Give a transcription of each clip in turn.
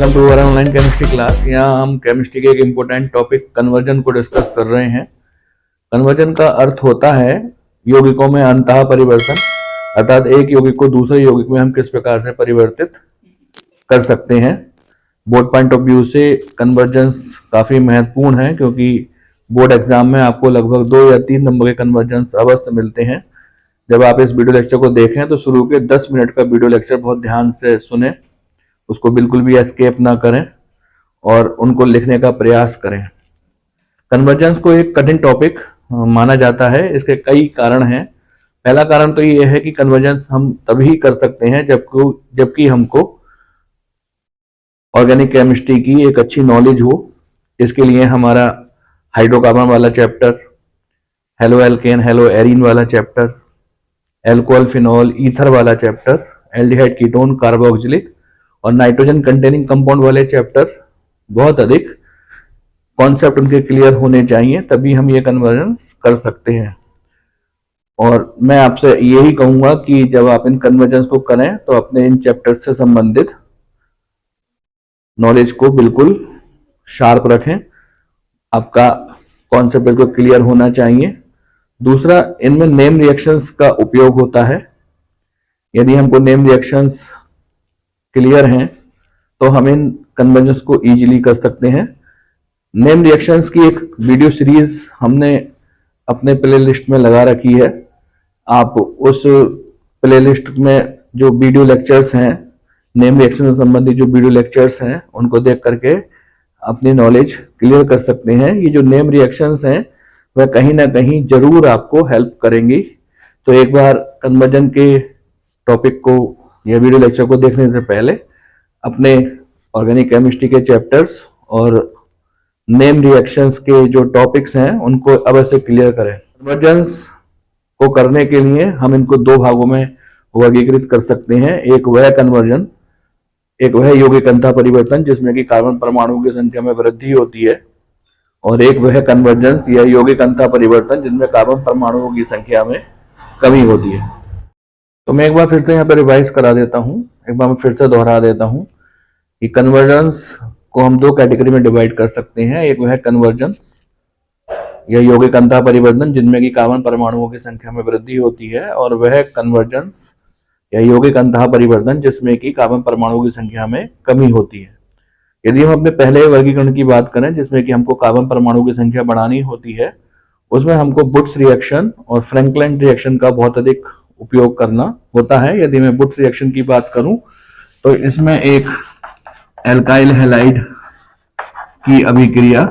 Welcome to our online chemistry class. यहाँ हम chemistry के एक इम्पोर्टेंट टॉपिक कन्वर्जन को डिस्कस कर रहे हैं। कन्वर्जन का अर्थ होता है यौगिकों में अंतः परिवर्तन, अर्थात एक यौगिक को दूसरे यौगिक में हम किस प्रकार से परिवर्तित कर सकते हैं। बोर्ड पॉइंट ऑफ व्यू से कन्वर्जेंस काफी महत्वपूर्ण है, क्योंकि बोर्ड एग्जाम में आपको लगभग 2 या 3 नंबर के कन्वर्जेंस अवश्य मिलते हैं। जब आप इस वीडियो लेक्चर को देखें तो शुरू के 10 मिनट का वीडियो लेक्चर बहुत ध्यान से सुने, उसको बिल्कुल भी एस्केप ना करें और उनको लिखने का प्रयास करें। कन्वर्जेंस को एक कठिन टॉपिक माना जाता है। इसके कई कारण हैं। पहला कारण तो ये है कि कन्वर्जेंस हम तभी कर सकते हैं जबकि हमको ऑर्गेनिक केमिस्ट्री की एक अच्छी नॉलेज हो। इसके लिए हमारा हाइड्रोकार्बन वाला chapter, halo alkane hello arene वाला चैप्टर, एल्कोहल फिनॉल ईथर वाला चैप्टर, एल्डिहाइड कीटोन कार्बोक्सिलिक और नाइट्रोजन कंटेनिंग कंपाउंड वाले चैप्टर बहुत अधिक कॉन्सेप्ट उनके क्लियर होने चाहिए, तभी हम ये कन्वर्जन कर सकते हैं। और मैं आपसे यही कहूंगा कि जब आप इन कन्वर्जन को करें तो अपने इन चैप्टर से संबंधित नॉलेज को बिल्कुल शार्प रखें। आपका कॉन्सेप्ट बिल्कुल क्लियर होना चाहिए। दूसरा, इनमें नेम रिएक्शंस का उपयोग होता है। यदि हमको नेम रिएक्शंस क्लियर हैं तो हम इन कन्वर्जेंस को इजीली कर सकते हैं। नेम रिएक्शंस की एक वीडियो सीरीज हमने अपने प्लेलिस्ट में लगा रखी है। आप उस प्लेलिस्ट में जो वीडियो लेक्चर्स हैं, नेम रिएक्शन से संबंधित जो वीडियो लेक्चर्स हैं, उनको देख करके अपनी नॉलेज क्लियर कर सकते हैं। ये जो नेम रिएक्शंस हैं वह कहीं ना कहीं जरूर आपको हेल्प करेंगी। तो एक बार कन्वर्जन के टॉपिक को या वीडियो लेक्चर को देखने से पहले अपने ऑर्गेनिक केमिस्ट्री के चैप्टर्स और नेम रिएक्शंस के जो टॉपिक्स हैं उनको अवश्य क्लियर करें। कन्वर्जेंस को करने के लिए हम इनको 2 भागों में वर्गीकृत कर सकते हैं। एक वह यौगिक अंतः परिवर्तन जिसमें कि कार्बन परमाणुओं की संख्या में वृद्धि होती है, और एक वह कन्वर्जेंस या यौगिक अंतः परिवर्तन जिनमें कार्बन परमाणुओं की संख्या में कमी होती है। तो मैं एक बार फिर से यहाँ पर रिवाइज करा देता हूँ, एक बार मैं फिर से दोहरा देता हूँ कि कन्वर्जेंस को हम 2 कैटेगरी में डिवाइड कर सकते हैं। एक वह कन्वर्जेंस या यौगिक अंतः परिवर्तन जिनमें कि कार्बन परमाणुओं की संख्या में वृद्धि होती है, और वह कन्वर्जेंस या यौगिक अंतः परिवर्तन जिसमें कि कार्बन परमाणुओं की संख्या में कमी होती है। यदि हम अपने पहले वर्गीकरण की बात करें जिसमें कि हमको कार्बन परमाणु की संख्या बढ़ानी होती है, उसमें हमको बुट्स रिएक्शन और फ्रैंकलिन रिएक्शन का बहुत अधिक उपयोग करना होता है। यदि मैं बुट्स रिएक्शन की बात करूं तो इसमें एक एल्काइल हैलाइड की अभिक्रिया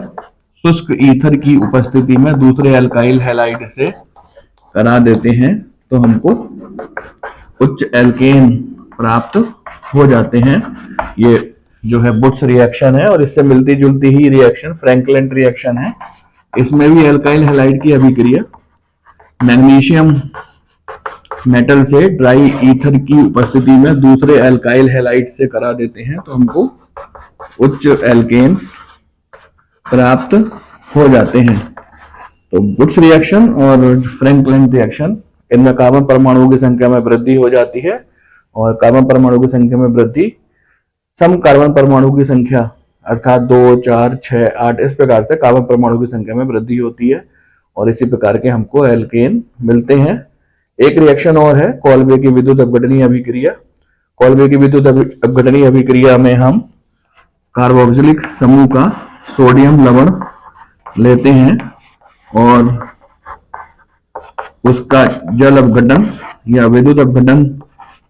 शुष्क ईथर की उपस्थिति में दूसरे एल्काइल हैलाइड से करा देते हैं, तो हमको उच्च एल्केन प्राप्त हो जाते हैं। ये जो है बुट्स रिएक्शन है, और इससे मिलती जुलती ही रिएक्शन फ्रैंकलिन रिएक्शन है। इसमें भी एल्काइल हैलाइड की अभिक्रिया मैग्नीशियम मेटल से ड्राई ईथर की उपस्थिति में दूसरे एल्काइल हैलाइड से करा देते हैं, तो हमको उच्च एल्केन प्राप्त हो जाते हैं। तो बुट्स रिएक्शन और फ्रैंकलिन रिएक्शन, इनमें कार्बन परमाणुओं की संख्या में वृद्धि हो जाती है, और कार्बन परमाणु की संख्या में वृद्धि सम कार्बन परमाणु की संख्या अर्थात 2, 4, 6, 8 इस प्रकार से कार्बन परमाणु की संख्या में वृद्धि होती है, और इसी प्रकार के हमको एल्केन मिलते हैं। एक रिएक्शन और है कॉल्बे की विद्युत अपघटनीय अभिक्रिया। कॉल्बे की विद्युत अपघटनीय अभिक्रिया में हम कार्बोक्सिलिक समूह का सोडियम लवण लेते हैं और उसका जल अपघटन या विद्युत अपघटन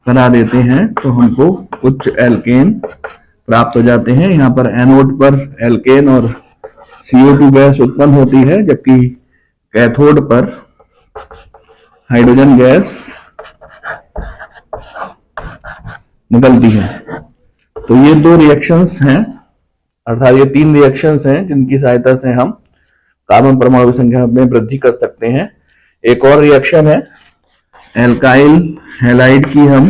करा देते हैं, तो हमको उच्च एल्केन प्राप्त हो जाते हैं। यहाँ पर एनोड पर एल्केन और CO2 गैस उत्पन्न होती है, जबकि कैथोड पर हाइड्रोजन गैस निकलती है। तो ये 2 रिएक्शंस हैं, अर्थात ये 3 रिएक्शंस हैं जिनकी सहायता से हम कार्बन परमाणु की संख्या में वृद्धि कर सकते हैं। एक और रिएक्शन है एल्काइल हैलाइड की, हम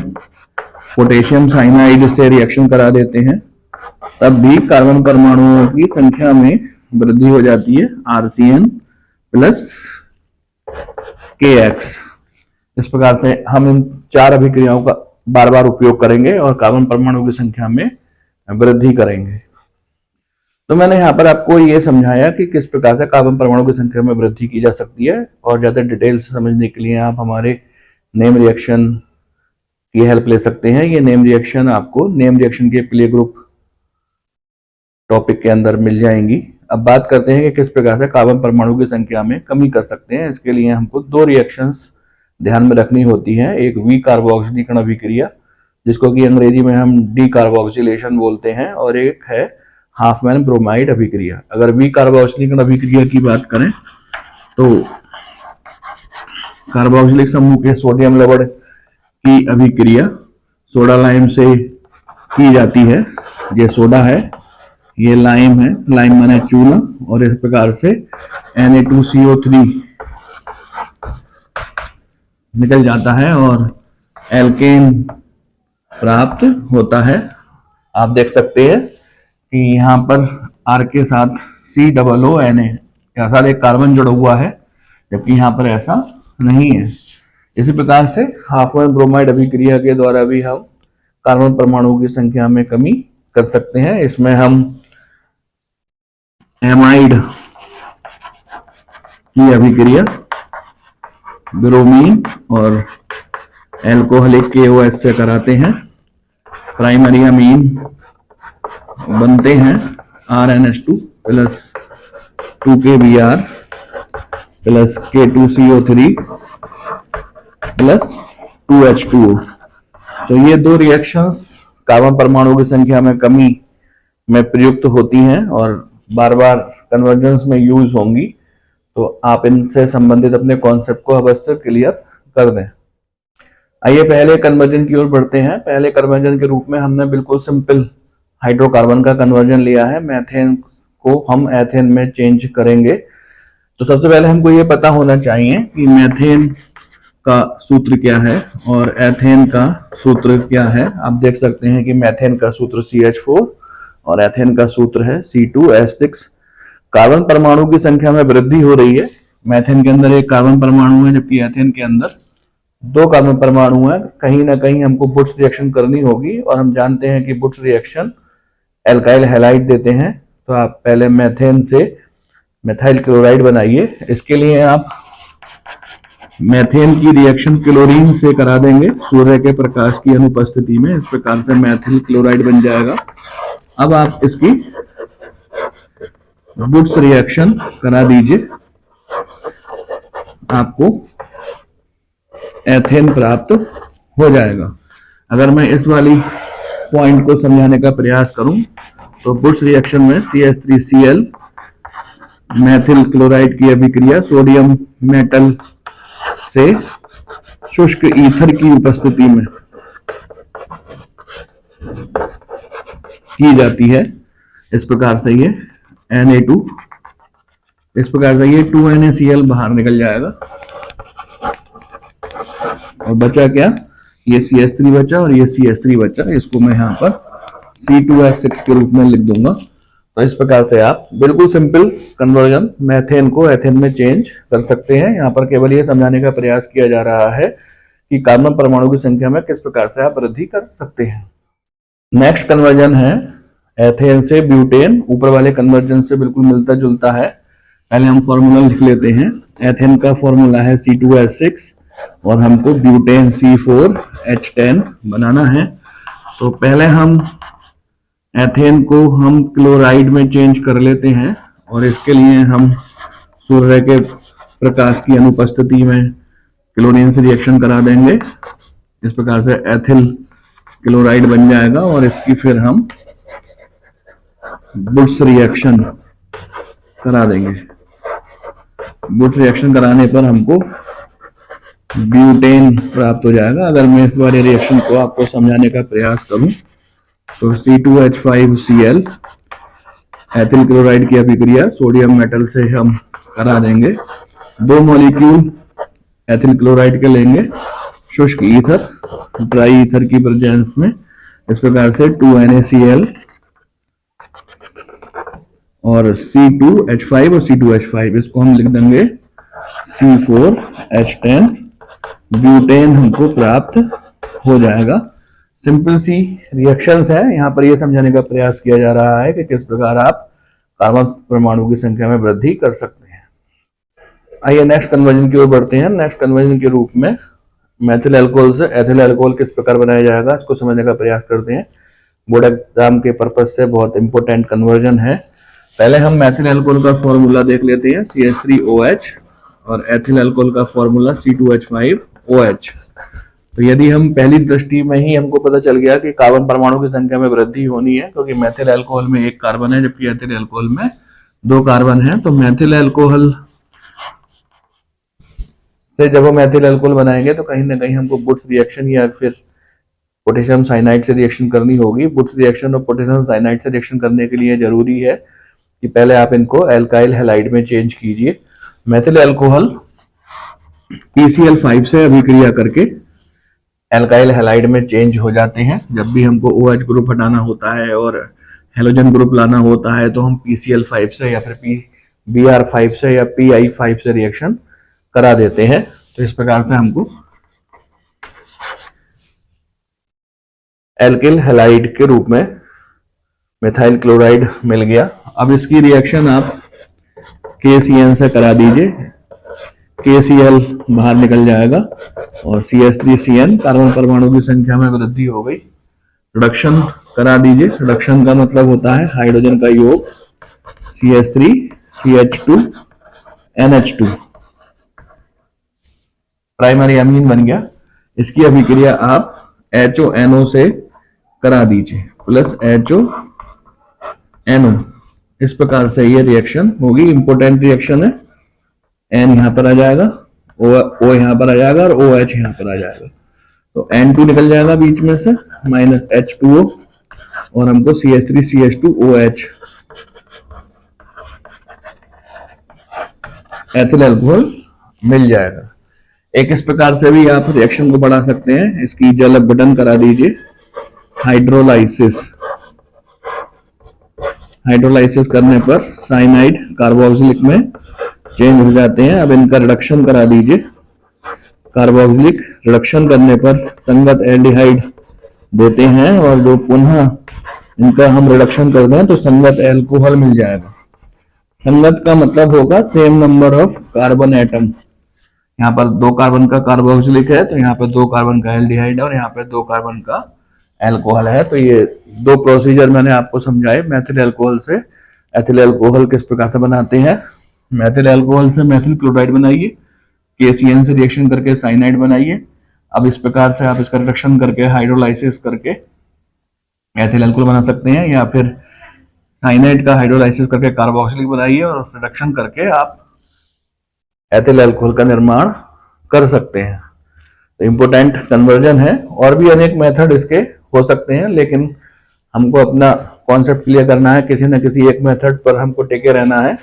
पोटेशियम साइनाइड से रिएक्शन करा देते हैं, तब भी कार्बन परमाणुओं की संख्या में वृद्धि हो जाती है, RCN प्लस KX। इस प्रकार से हम इन 4 अभिक्रियाओं का बार बार उपयोग करेंगे और कार्बन परमाणु की संख्या में वृद्धि करेंगे। तो मैंने यहाँ पर आपको ये समझाया कि किस प्रकार से कार्बन परमाणु की संख्या में वृद्धि की जा सकती है, और ज़्यादा डिटेल से समझने के लिए आप हमारे नेम रिएक्शन की हेल्प ले सकते हैं। ये नेम रिएक्शन आपको नेम रिएक्शन के प्ले ग्रुप टॉपिक के अंदर मिल जाएंगी। अब बात करते हैं कि किस प्रकार से कार्बन परमाणु की संख्या में कमी कर सकते हैं। इसके लिए हमको दो रिएक्शंस ध्यान में रखनी होती है। एक वी कार्बोक्सिलीकरण अभिक्रिया, जिसको कि अंग्रेजी में हम डी कार्बोक्सिलेशन बोलते हैं, और एक है हाफमैन ब्रोमाइड अभिक्रिया। अगर वी कार्बोक्सिलीकरण अभिक्रिया की बात करें तो कार्बोक्सिलिक समूह के सोडियम लवण की अभिक्रिया सोडा लाइम से की जाती है। ये सोडा है, ये लाइम है, लाइम माने चूना, और इस प्रकार से Na2CO3 निकल जाता है और एल्केन प्राप्त होता है। आप देख सकते हैं कि यहाँ पर R के साथ COONA के साथ एक कार्बन जुड़ा हुआ है, जबकि यहाँ पर ऐसा नहीं है। इसी प्रकार से हाफमैन ब्रोमाइड अभिक्रिया के द्वारा भी हम कार्बन परमाणुओं की संख्या में कमी कर सकते हैं। इसमें हम एमाइड की अभिक्रिया ब्रोमीन और एल्कोहलिक KOH से कराते हैं। प्राइमरी अमीन बनते हैं RNH2 plus 2KBr plus K2CO3 plus 2H2O। तो ये दो रिएक्शंस कार्बन परमाणुओं की संख्या में कमी में प्रयुक्त होती हैं और बार बार कन्वर्जेंस में यूज होंगी। तो आप इनसे संबंधित अपने कॉन्सेप्ट को अवश्य क्लियर कर दें। आइए पहले कन्वर्जन की ओर बढ़ते हैं। पहले कन्वर्जन के रूप में हमने बिल्कुल सिंपल हाइड्रोकार्बन का कन्वर्जन लिया है। मैथेन को हम एथेन में चेंज करेंगे। तो सबसे पहले हमको ये पता होना चाहिए कि मैथेन का सूत्र क्या है और एथेन का सूत्र क्या है। आप देख सकते हैं कि मैथेन का सूत्र CH4 और एथेन का सूत्र है C2H6। कार्बन परमाणु की संख्या में वृद्धि हो रही है। मैथेन के अंदर एक कार्बन परमाणु है, जबकि एथेन के अंदर दो कार्बन परमाणु है। कहीं ना कहीं हमको बुट्स रिएक्शन करनी होगी, और हम जानते हैं कि बुट्स रिएक्शन एल्काइल हैलाइड देते हैं। तो आप पहले मैथेन से मेथाइल क्लोराइड बनाइए। इसके लिए आप मैथेन की रिएक्शन क्लोरीन से करा देंगे सूर्य के प्रकाश की अनुपस्थिति में। इस प्रकार से मैथिल क्लोराइड बन जाएगा। अब आप इसकी बुट्स रिएक्शन करा दीजिए, आपको एथेन प्राप्त हो जाएगा। अगर मैं इस वाली पॉइंट को समझाने का प्रयास करूं तो बुट्स रिएक्शन में CH3Cl मैथिल क्लोराइड की अभिक्रिया सोडियम मेटल से शुष्क ईथर की उपस्थिति में की जाती है। इस प्रकार से ये Na2, इस प्रकार से ये 2NaCl बाहर निकल जाएगा और बचा क्या, ये CH3 बचा और ये CH3 बचा। इसको मैं यहाँ पर C2H6 के रूप में लिख दूंगा। तो इस प्रकार से आप बिल्कुल सिंपल कन्वर्जन मैथेन को एथेन में चेंज कर सकते हैं। यहाँ पर केवल ये समझाने का प्रयास किया जा रहा है कि कार्बन परमाणु की संख्या में किस प्रकार से आप वृद्धि कर सकते हैं। नेक्स्ट कन्वर्जन है एथेन से ब्यूटेन। ऊपर वाले कन्वर्जन से बिल्कुल मिलता जुलता है। पहले हम फॉर्मूला लिख लेते हैं। एथेन का फॉर्मूला है C2H6 और हमको ब्यूटेन C4H10 बनाना है। तो पहले हम एथेन को हम क्लोराइड में चेंज कर लेते हैं और इसके लिए हम सूर्य के प्रकाश की अनुपस्थिति में क्लोरीन से रिएक्शन करा देंगे। इस प्रकार से एथिल क्लोराइड बन जाएगा और इसकी फिर हम बुट्स रिएक्शन करा देंगे। बुट्स रिएक्शन कराने पर हमको ब्यूटेन प्राप्त हो जाएगा। अगर मैं इस वाले रिएक्शन को आपको समझाने का प्रयास करूं तो C2H5Cl एथिल क्लोराइड की अभिक्रिया सोडियम मेटल से हम करा देंगे। दो मॉलिक्यूल एथिल क्लोराइड के लेंगे शुष्क ईथर, ड्राई ईथर की प्रेजेंस में। इस प्रकार से 2NaCl और C2H5 और C2H5, इसको हम लिख देंगे C4H10। ब्यूटेन हमको प्राप्त हो जाएगा। सिंपल सी रिएक्शंस है, यहाँ पर यह समझाने का प्रयास किया जा रहा है कि किस प्रकार आप कार्बन परमाणु की संख्या में वृद्धि कर सकते हैं। आइए नेक्स्ट कन्वर्जन की ओर बढ़ते हैं। नेक्स्ट कन्वर्जन के रूप में मेथिल अल्कोहल से एथिल अल्कोहल किस प्रकार बनाया जाएगा, इसको समझने का प्रयास करते हैं। बोर्ड एग्जाम के पर्पज से बहुत इंपॉर्टेंट कन्वर्जन है। पहले हम मेथिल अल्कोहल का फॉर्मूला देख लेते हैं, CH3OH, और एथिल अल्कोहल का फॉर्मूला C2H5OH। तो यदि हम पहली दृष्टि में ही हमको पता चल गया कि कार्बन परमाणु की संख्या में वृद्धि होनी है, क्योंकि मेथिल अल्कोहल में एक कार्बन है जबकि एथिल अल्कोहल में 2 कार्बन है। तो मेथिल अल्कोहल से जब हम एथिल अल्कोहल बनाएंगे तो कहीं ना कहीं हमको बुट्स रिएक्शन या फिर पोटेशियम साइनाइड से रिएक्शन करनी होगी। बुट्स रिएक्शन और पोटेशियम साइनाइड से रिएक्शन करने के लिए जरूरी है कि पहले आप इनको एल्काइल हैलाइड में चेंज कीजिए। मेथिल अल्कोहल PCl5 से अभिक्रिया करके एल्काइल हैलाइड में चेंज हो जाते हैं। जब भी हमको OH ग्रुप हटाना होता है और हेलोजन ग्रुप लाना होता है तो हम PCl5 से या फिर Br5 से या Pi5 से रिएक्शन करा देते हैं। तो इस प्रकार से हमको एल्किल हैलाइड के रूप में मिथाइल क्लोराइड मिल गया। अब इसकी रिएक्शन आप KCN से करा दीजिए, KCl बाहर निकल जाएगा और CH3CN, कार्बन परमाणु की संख्या में वृद्धि हो गई। रिडक्शन करा दीजिए। रिडक्शन का मतलब होता है हाइड्रोजन का योग, CH3 CH2 NH2, primary amine बन गया। इसकी अभिक्रिया आप HONO से करा दीजिए, प्लस HONO। इस प्रकार से ये रिएक्शन होगी। इंपोर्टेंट रिएक्शन है। N यहां पर आ जाएगा, O यहां पर आ जाएगा और OH यहां पर आ जाएगा। तो N2 निकल जाएगा बीच में से, माइनस H2O, और हमको CH3CH2OH एथिल अल्कोहल मिल जाएगा। एक इस प्रकार से भी आप रिएक्शन को बढ़ा सकते हैं। इसकी जल अपघटन करा दीजिए, हाइड्रोलाइसिस। हाइड्रोलाइसिस करने पर साइनाइड कार्बोक्सिलिक में चेंज हो जाते हैं। अब इनका रिडक्शन करा दीजिए। कार्बोक्सिलिक रिडक्शन करने पर संगत एल्डिहाइड देते हैं, और जो पुनः इनका हम रिडक्शन कर दें तो संगत एल्कोहल मिल जाएगा। संगत का मतलब होगा same number of carbon atom. यहाँ पर 2 कार्बन का कार्बोक्सिलिक है तो यहाँ पे 2 कार्बन का एल्डिहाइड है और यहाँ पे 2 कार्बन का एल्कोहल है। तो ये 2 प्रोसीजर मैंने आपको समझाए। मेथिल अल्कोहल से एथिल अल्कोहल किस प्रकार से बनाते हैं। मेथिल अल्कोहल से मेथिल क्लोराइड बनाइए, KCN से रिएक्शन करके साइनाइड बनाइए। अब इस प्रकार से आप इसका रिडक्शन करके हाइड्रोलाइसिस करके एथिल अल्कोहल बना सकते हैं, या फिर साइनाइड का हाइड्रोलाइसिस करके कार्बोक्सिलिक बनाइए और रिडक्शन करके आप एथिल अल्कोहल का निर्माण कर सकते हैं। तो इंपोर्टेंट कन्वर्जन है। और भी अनेक मेथड इसके हो सकते हैं, लेकिन हमको अपना कॉन्सेप्ट क्लियर करना है। किसी न किसी एक मेथड पर हमको टिके रहना है।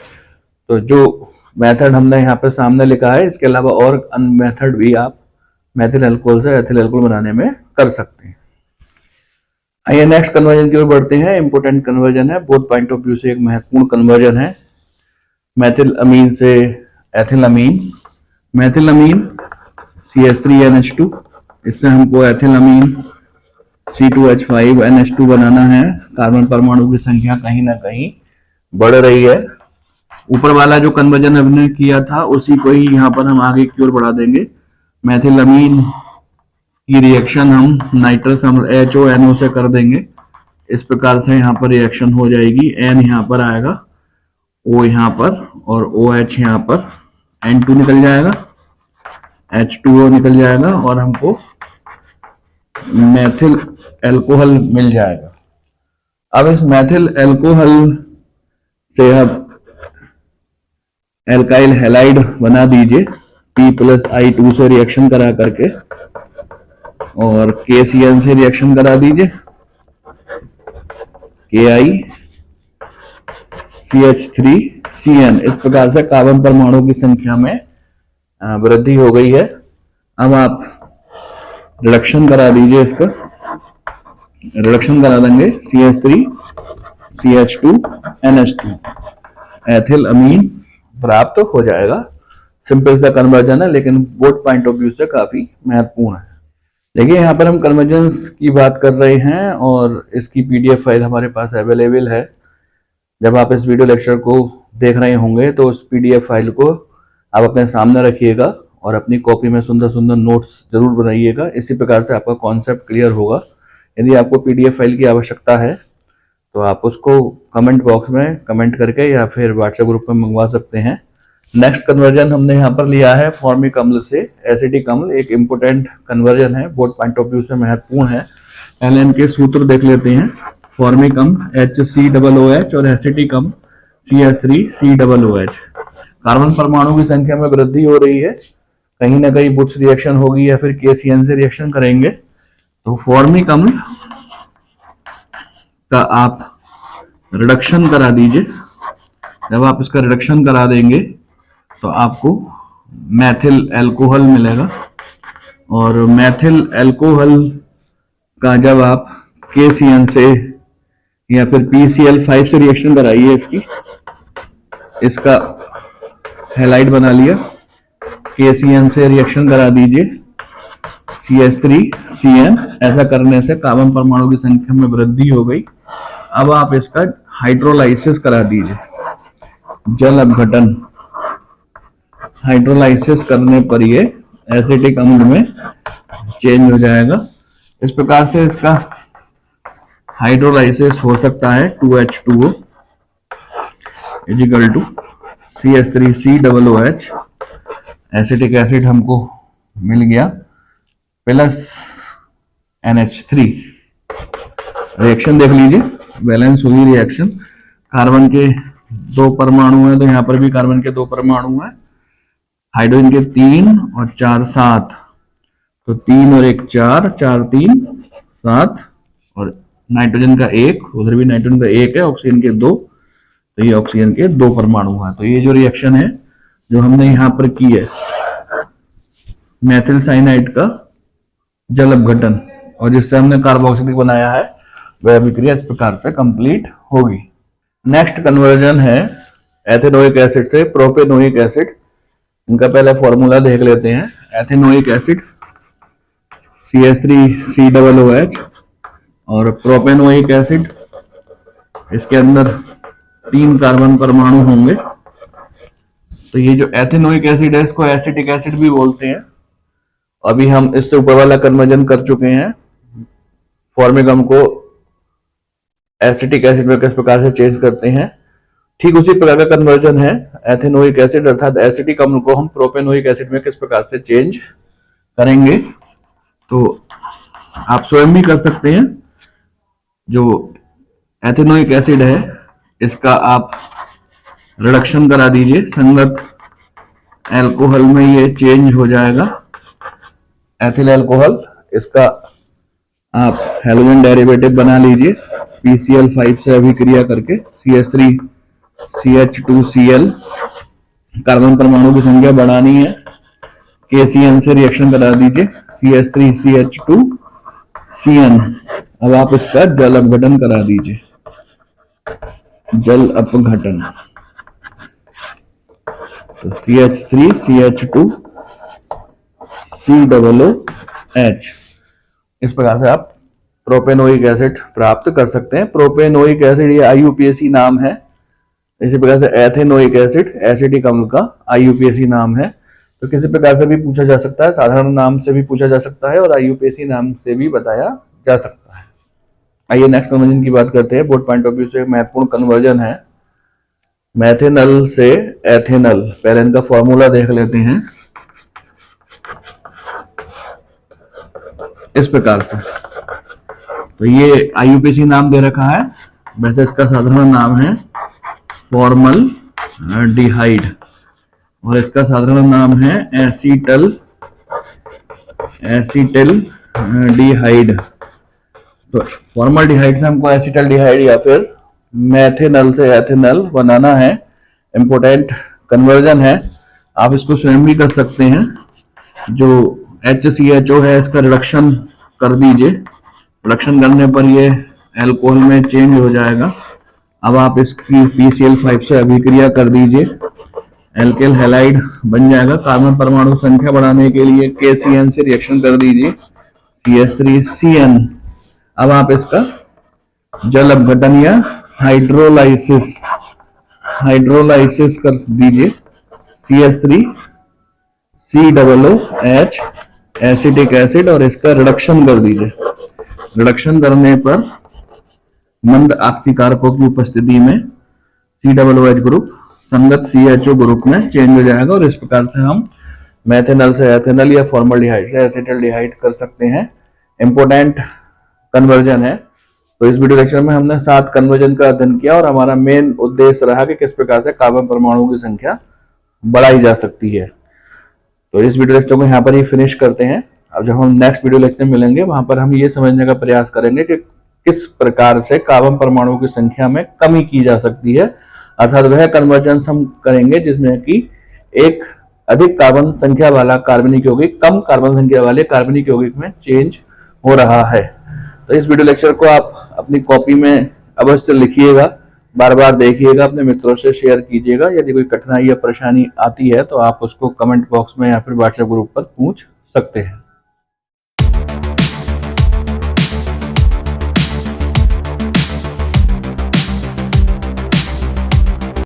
तो जो मेथड हमने यहाँ पे सामने लिखा है, इसके अलावा और अन्य मेथड भी आप मेथिल अल्कोहल से एथिल अल्कोहल बनाने में कर सकते हैं। आइए नेक्स्ट कन्वर्जन की ओर बढ़ते हैं। इंपोर्टेंट कन्वर्जन है, बोथ पॉइंट ऑफ व्यू से एक महत्वपूर्ण कन्वर्जन है। मेथिल अमीन से एथिल अमीन। मेथिल अमीन CH3NH2, इससे हमको एथिल अमीन C2H5NH2 बनाना है। कार्बन परमाणु की संख्या कहीं ना कहीं बढ़ रही है। ऊपर वाला जो कन्वर्जन हमने किया था उसी को ही यहाँ पर हम आगे की ओर बढ़ा देंगे। मेथिल अमीन की रिएक्शन हम नाइट्रस अम्ल HONO से कर देंगे। इस प्रकार से यहाँ पर रिएक्शन हो जाएगी। N यहाँ पर आएगा, O यहाँ पर और OH यहाँ पर, N2 निकल जाएगा, H2O निकल जाएगा और हमको मेथिल अल्कोहल मिल जाएगा। अब इस मेथिल अल्कोहल से अब एल्काइल हैलाइड बना दीजिए, P+I2 से रिएक्शन करा करके, और KCN से रिएक्शन करा दीजिए, KiCH3CN। इस प्रकार से कार्बन परमाणु की संख्या में वृद्धि हो गई है। अब आप रिडक्शन करा दीजिए, इसका रिडक्शन करा देंगे, CH3CH2NH2 एथिल अमीन प्राप्त हो जाएगा। सिंपल सा कन्वर्जन है, लेकिन बोथ पॉइंट ऑफ व्यू से काफी महत्वपूर्ण है। देखिए यहाँ पर हम कन्वर्जेंस की बात कर रहे हैं और इसकी पीडीएफ फाइल हमारे पास अवेलेबल है। जब आप इस वीडियो लेक्चर को देख रहे होंगे तो उस पीडीएफ फाइल को आप अपने सामने रखिएगा और अपनी कॉपी में सुंदर सुंदर नोट्स जरूर बनाइएगा। इसी प्रकार से आपका कॉन्सेप्ट क्लियर होगा। यदि आपको पीडीएफ फाइल की आवश्यकता है तो आप उसको कमेंट बॉक्स में कमेंट करके या फिर व्हाट्सएप ग्रुप में मंगवा सकते हैं। नेक्स्ट कन्वर्जन हमने यहाँ पर लिया है फॉर्मिक अम्ल से एसिटिक अम्ल। एक इम्पोर्टेंट कन्वर्जन है, बोथ पॉइंट ऑफ व्यू से महत्वपूर्ण है। पहले इनके सूत्र देख लेते हैं। फॉर्मिक अम्ल HCOOH और एसिटिक अम्ल CH3COOH। कार्बन परमाणु की संख्या में वृद्धि हो रही है, कहीं ना कहीं बुट्स रिएक्शन होगी या फिर KCN से रिएक्शन करेंगे। तो फॉर्मिक अम्ल का आप रिडक्शन करा दीजिए। जब आप इसका रिडक्शन करा देंगे तो आपको मैथिल अल्कोहल मिलेगा और मैथिल अल्कोहल का जब आप KCN से या फिर PCl5 से रिएक्शन कराइए, इसका हैलाइड बना लिया, KCN से रिएक्शन करा दीजिए CH3CN। ऐसा करने से कार्बन परमाणु की संख्या में वृद्धि हो गई। अब आप इसका हाइड्रोलाइसिस करा दीजिए, जल अपघटन। हाइड्रोलाइसिस करने पर ये एसिटिक अम्ल में चेंज हो जाएगा। इस प्रकार से इसका हाइड्रोलाइसिस हो सकता है 2H2O = CH3COOH। एसिटिक एसिड हमको मिल गया प्लस NH3। रिएक्शन देख लीजिए, बैलेंस हुई रिएक्शन। कार्बन के 2 परमाणु हैं तो यहाँ पर भी कार्बन के 2 परमाणु हैं। हाइड्रोजन के 3 और 4 7, तो 3 और 1 4, 4 3 7, और नाइट्रोजन का 1, उधर भी नाइट्रोजन का 1 है, ऑक्सीजन के 2, तो ये ऑक्सीजन के 2 परमाणु हैं। तो ये जो रिएक्शन है जो हमने यहाँ पर की है मेथिल साइनाइड का जल अपघटन और जिससे हमने कार्बोक्सिलिक बनाया है, वह अभिक्रिया इस प्रकार से कंप्लीट होगी। नेक्स्ट कन्वर्जन है एथेनोइक एसिड से प्रोपेनोइक एसिड। इनका पहले फॉर्मूला देख लेते हैं। एथेनोइक एसिड CH3COOH और प्रोपेनोइक एसिड, इसके अंदर 3 कार्बन परमाणु होंगे। तो ये जो एथेनोइक एसिड है इसको एसिटिक एसिड भी बोलते हैं। अभी हम इससे ऊपर वाला कन्वर्जन कर चुके हैं। फॉर्मिक अम्ल को एसिटिक एसिड में किस प्रकार से चेंज करते हैं, ठीक उसी प्रकार का कन्वर्जन है एथेनोइक एसिड अर्थात एसिटिक अम्ल को हम प्रोपेनोइक एसिड में किस प्रकार से चेंज करेंगे। तो आप स्वयं भी कर सकते हैं। जो एथेनोइक एसिड है इसका आप रिडक्शन करा दीजिए, संगत अल्कोहल में ये चेंज हो जाएगा एथिल अल्कोहल। इसका आप हैलोजन डेरिवेटिव बना लीजिए PCl5 से अभिक्रिया करके CH3CH2Cl। कार्बन परमाणु की संख्या बढ़ानी है, KCN से रिएक्शन करा दीजिए CH3CH2CN। अब आप इसका जल अपघटन करा दीजिए, जल अपघटन। तो CH3CH2COOH। इस प्रकार से आप प्रोपेनोइक एसिड प्राप्त कर सकते हैं। प्रोपेनोइक एसिड ये IUPAC नाम है। इसी प्रकार से एथेनोइक एसिड एसिटिक अम्ल का IUPAC नाम है। तो किसी प्रकार से भी पूछा जा सकता है, साधारण नाम से भी पूछा जा सकता है और IUPAC नाम से भी बताया जा सकता है। आइए नेक्स्ट कन्वर्जन की बात करते हैं। बोथ पॉइंट ऑफ व्यू से एक महत्वपूर्ण कन्वर्जन है मैथेनल से एथेनल। पहले इनका फॉर्मूला देख लेते हैं इस प्रकार से। तो ये IUPAC नाम दे रखा है, वैसे इसका साधारण नाम है फॉर्मल डिहाइड और इसका साधारण नाम है एसिटल डिहाइड। तो फॉर्मल डिहाइड से हमको एसिटल डिहाइड या फिर मैथेनल से एथेनल बनाना है। इंपोर्टेंट कन्वर्जन है, आप इसको स्वयं भी कर सकते हैं। जो HCHO है इसका रिडक्शन कर दीजिए, रिडक्शन करने पर ये अल्कोहल में चेंज हो जाएगा। अब आप इसकी PCl5 से अभिक्रिया कर दीजिए, एल्केल हैलाइड बन जाएगा। कार्बन परमाणु संख्या बढ़ाने के लिए KCN से रिएक्शन कर दीजिए CH3CN। अब आप इसका जल अपघटन या हाइड्रोलाइसिस कर दीजिए। CH3COOH एसिटिक एसिड, और इसका रिडक्शन कर दीजिए। रिडक्शन करने पर मंद ऑक्सीकारकों की उपस्थिति में COOH ग्रुप संगत CHO ग्रुप में चेंज हो जाएगा, और इस प्रकार से हम मेथेनॉल से एथेनॉल या फॉर्मल्डिहाइड से एसिटल्डिहाइड कर सकते हैं। इंपोर्टेंट कन्वर्जन है। तो इस वीडियो लेक्चर में हमने 7 कन्वर्जन का अध्ययन किया, और हमारा मेन उद्देश्य रहा कि किस प्रकार से कार्बन परमाणुओं की संख्या बढ़ाई जा सकती है। तो इस वीडियो लेक्चर को यहाँ पर ही फिनिश करते हैं। अब जब हम नेक्स्ट वीडियो लेक्चर में मिलेंगे, वहां पर हम ये समझने का प्रयास करेंगे कि किस प्रकार से कार्बन परमाणुओं की संख्या में कमी की जा सकती है, अर्थात वह कन्वर्जेंस हम करेंगे जिसमें कि एक अधिक कार्बन संख्या वाला कार्बनिक यौगिक कम कार्बन संख्या वाले कार्बनिक यौगिक में चेंज हो रहा है। तो इस वीडियो लेक्चर को आप अपनी कॉपी में अवश्य लिखिएगा, बार बार देखिएगा, अपने मित्रों से शेयर कीजिएगा। यदि कोई कठिनाई या परेशानी आती है तो आप उसको कमेंट बॉक्स में या फिर व्हाट्सएप ग्रुप पर पूछ सकते हैं।